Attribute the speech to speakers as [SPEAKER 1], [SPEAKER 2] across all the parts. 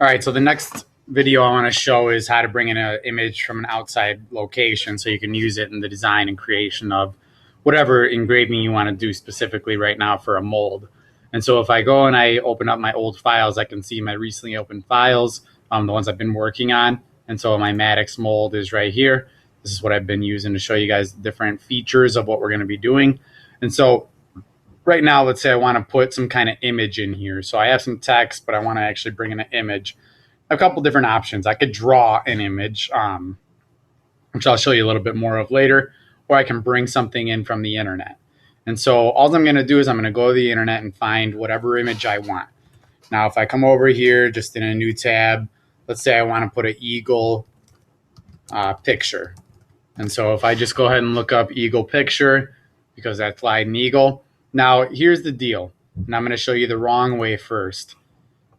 [SPEAKER 1] All right, so the next video I want to show is how to bring in an image from an outside location so you can use it in the design and creation of whatever engraving you want to do specifically right now for a mold. And so if I go and I open up my old files, I can see my recently opened files, the ones I've been working on. And so my Maddox mold is right here. This is what I've been using to show you guys the different features of what we're going to be doing. And so right now, let's say I want to put some kind of image in here. So I have some text, but I want to actually bring in an image. I have a couple different options. I could draw an image, which I'll show you a little bit more of later, or I can bring something in from the internet. And so all I'm going to do is I'm going to go to the internet and find whatever image I want. Now, if I come over here, just in a new tab, let's say I want to put an eagle picture. And so if I just go ahead and look up eagle picture, because that's flying an eagle. Now, here's the deal. And I'm going to show you the wrong way first,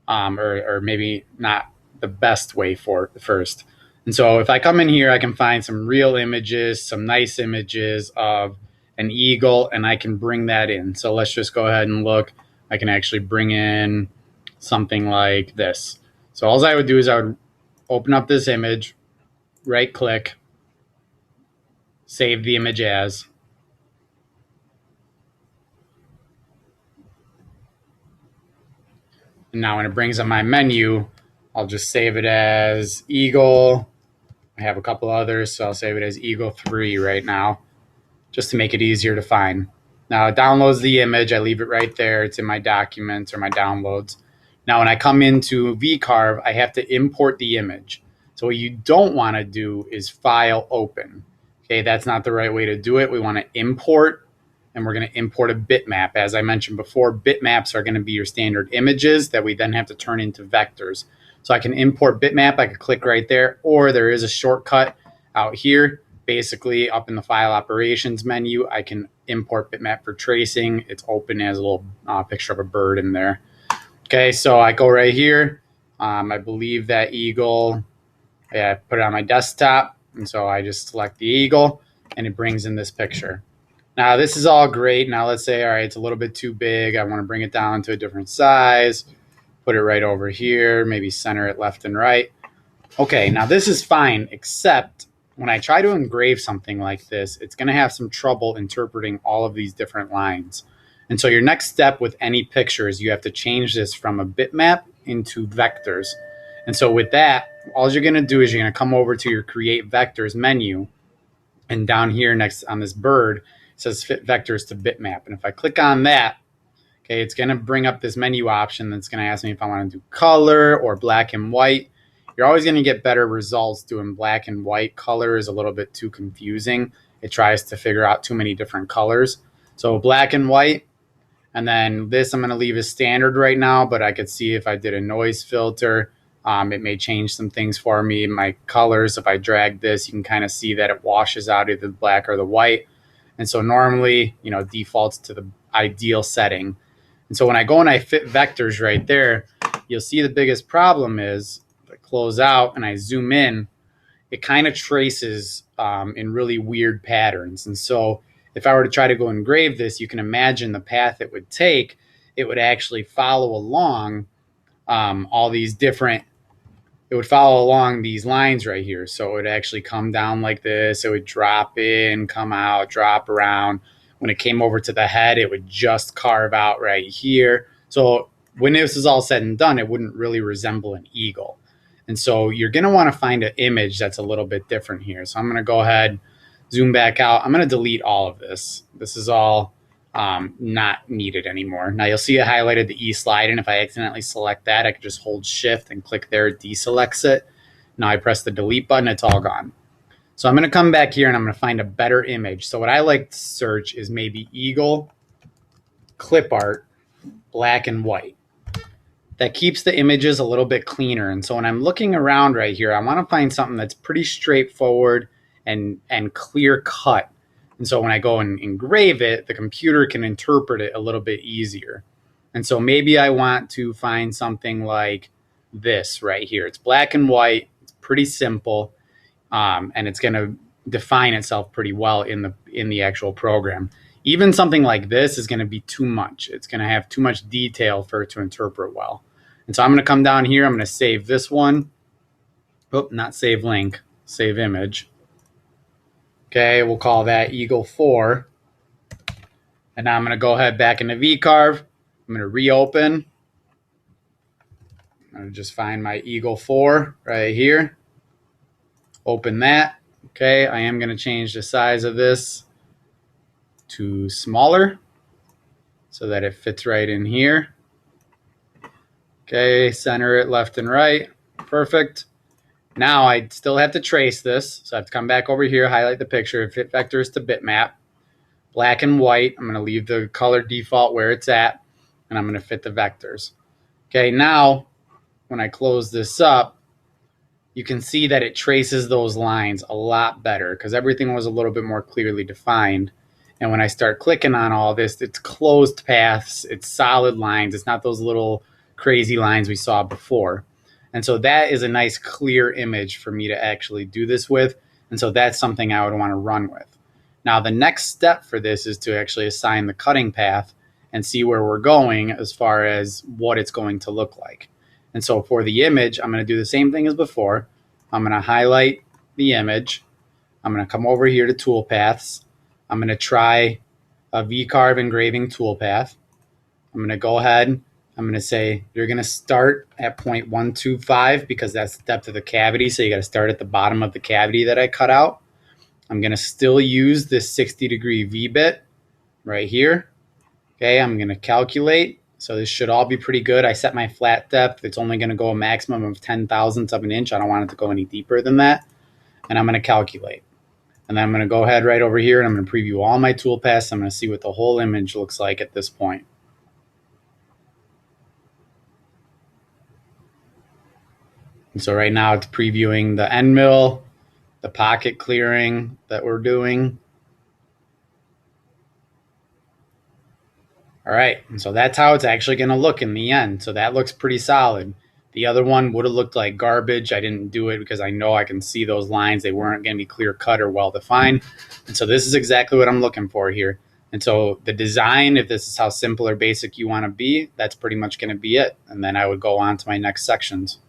[SPEAKER 1] or maybe not the best way first. And so if I come in here, I can find some real images, some nice images of an eagle, and I can bring that in. So let's just go ahead and look. I can actually bring in something like this. So all I would do is I would open up this image, right click, save the image as. And now when it brings up my menu, I'll just save it as Eagle. I have a couple others, so I'll save it as Eagle 3 right now, just to make it easier to find. Now it downloads the image. I leave it right there. It's in my documents or my downloads. Now when I come into V-carve, I have to import the image. So what you don't want to do is file open. Okay, that's not the right way to do it. We want to import. And we're going to import a bitmap. As I mentioned before, bitmaps are going to be your standard images that we then have to turn into vectors. So I can import bitmap. I could click right there, or there is a shortcut out here. Basically, up in the file operations menu, I can import bitmap for tracing. It's open as a little picture of a bird in there. Okay, so I go right here. I believe that eagle, I put it on my desktop. And so I just select the eagle, and it brings in this picture. Now, this is all great. Now, let's say, all right, it's a little bit too big. I want to bring it down to a different size, put it right over here, maybe center it left and right. Okay, now this is fine, except when I try to engrave something like this, it's going to have some trouble interpreting all of these different lines. And so your next step with any picture is you have to change this from a bitmap into vectors. And so with that, all you're going to do is you're going to come over to your Create Vectors menu, and down here next on this bird, says fit vectors to bitmap. And if I click on that, okay, it's going to bring up this menu option that's going to ask me if I want to do color or black and white. You're always going to get better results doing black and white. Color is a little bit too confusing. It tries to figure out too many different colors. So black and white. And then this I'm going to leave as standard right now, but I could see if I did a noise filter, it may change some things for me. My colors, if I drag this, you can kind of see that it washes out either the black or the white. And so normally, defaults to the ideal setting. And so when I go and I fit vectors right there, you'll see the biggest problem is if I close out and I zoom in, it kind of traces in really weird patterns. And so if I were to try to go engrave this, you can imagine the path it would take. It would actually follow along all these different, it would follow along these lines right here. So it would actually come down like this. It would drop in, come out, drop around. When it came over to the head, it would just carve out right here. So when this is all said and done, it wouldn't really resemble an eagle. And so you're going to want to find an image that's a little bit different here. So I'm going to go ahead, zoom back out. I'm going to delete all of this. This is all not needed anymore. Now you'll see it highlighted the E slide, and if I accidentally select that, I can just hold shift and click there, it deselects it. Now I press the delete button, it's all gone. So I'm going to come back here and I'm going to find a better image. So what I like to search is maybe eagle, clip art, black and white. That keeps the images a little bit cleaner. And so when I'm looking around right here, I want to find something that's pretty straightforward and clear cut. And so when I go and engrave it, the computer can interpret it a little bit easier. And so maybe I want to find something like this right here. It's black and white. It's pretty simple, and it's going to define itself pretty well in the actual program. Even something like this is going to be too much. It's going to have too much detail for it to interpret well. And so I'm going to come down here. I'm going to save this one. Oh, not save link, save image. Okay, we'll call that Eagle 4. And now I'm going to go ahead back into V-carve. I'm going to reopen. I'm going to just find my Eagle 4 right here. Open that. Okay, I am going to change the size of this to smaller so that it fits right in here. Okay, center it left and right. Perfect. Now I still have to trace this. So I have to come back over here, highlight the picture, fit vectors to bitmap. Black and white. I'm going to leave the color default where it's at, and I'm going to fit the vectors. Okay, now when I close this up, you can see that it traces those lines a lot better because everything was a little bit more clearly defined. And when I start clicking on all this, it's closed paths, it's solid lines, it's not those little crazy lines we saw before. And so that is a nice clear image for me to actually do this with. And so that's something I would want to run with. Now the next step for this is to actually assign the cutting path and see where we're going as far as what it's going to look like. And so for the image, I'm going to do the same thing as before. I'm going to highlight the image. I'm going to come over here to toolpaths. I'm going to try a V-carve engraving toolpath. I'm going to go ahead. I'm going to say you're going to start at 0.125 because that's the depth of the cavity. So you got to start at the bottom of the cavity that I cut out. I'm going to still use this 60-degree V-bit right here. Okay, I'm going to calculate. So this should all be pretty good. I set my flat depth. It's only going to go a maximum of 10 thousandths of an inch. I don't want it to go any deeper than that. And I'm going to calculate. And then I'm going to go ahead right over here and I'm going to preview all my toolpaths. I'm going to see what the whole image looks like at this point. And so right now it's previewing the end mill, the pocket clearing that we're doing. All right, and so that's how it's actually going to look in the end. So that looks pretty solid. The other one would have looked like garbage. I didn't do it because I know I can see those lines. They weren't going to be clear cut or well defined. And so this is exactly what I'm looking for here. And so the design, if this is how simple or basic you want to be, that's pretty much going to be it. And then I would go on to my next sections.